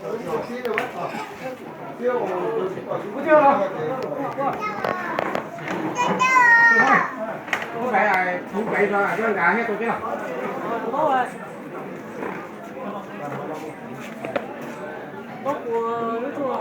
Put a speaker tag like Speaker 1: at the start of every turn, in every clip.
Speaker 1: Có chưa đâu? Có phải là không vậy rồi à? Chứ ăn gà hết rồi chưa? Có rồi. Có của nước chua.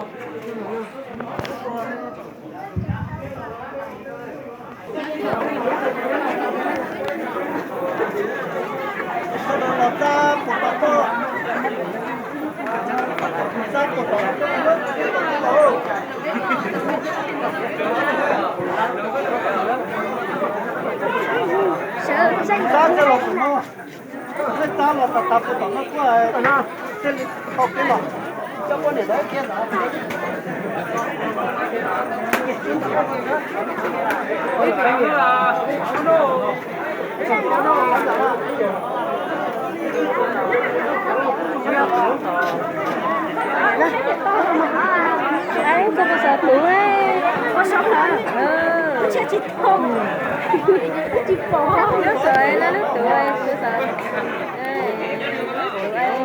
Speaker 2: Đấy, cô bây giờ tuổi ấy. Có sống hả? Ừ. Chị không. Chị không. Nước sợi là nước tuổi. Nước sợi. Đây.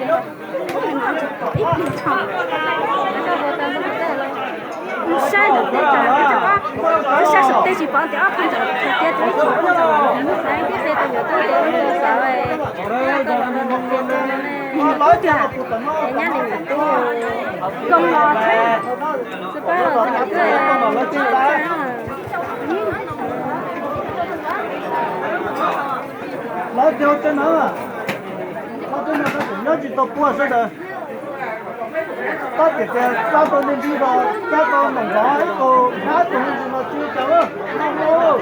Speaker 2: Nước tuổi. Ít đi chồng. Nó vô tâm nó tới luôn. Sai được đấy cả. Nó sai sụp tới chỉ bằng thì áp phân rồi. Tiếp tới chỉ bằng rồi. Đấy, tiếp tới tôi nhớ tôi để sợ ấy. Nói chưa? Để nhá để tôi công lo thế. Sẽ phải là tôi cái
Speaker 3: nói theo cho nó à, nó cho nó cũng nhớ chỉ tao qua sao được, tao chỉ để tao tôi nên đi vào, tao tôi mình nói cô nói tôi nên nó chưa cháu, không đâu.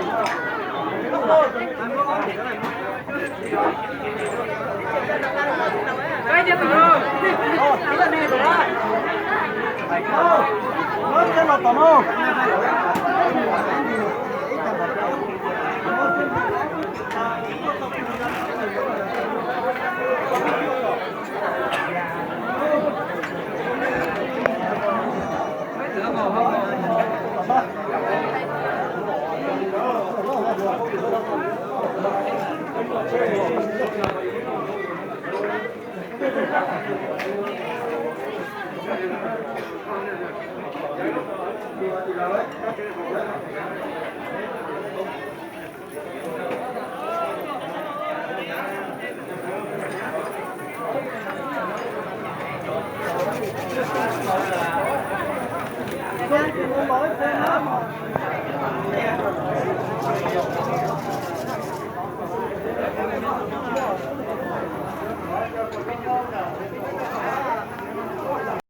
Speaker 1: Cái gì vậy?
Speaker 3: Nói cho nó tao đâu. Hãy subscribe cho kênh Ghiền Mì Gõ để không bỏ lỡ những video hấp dẫn.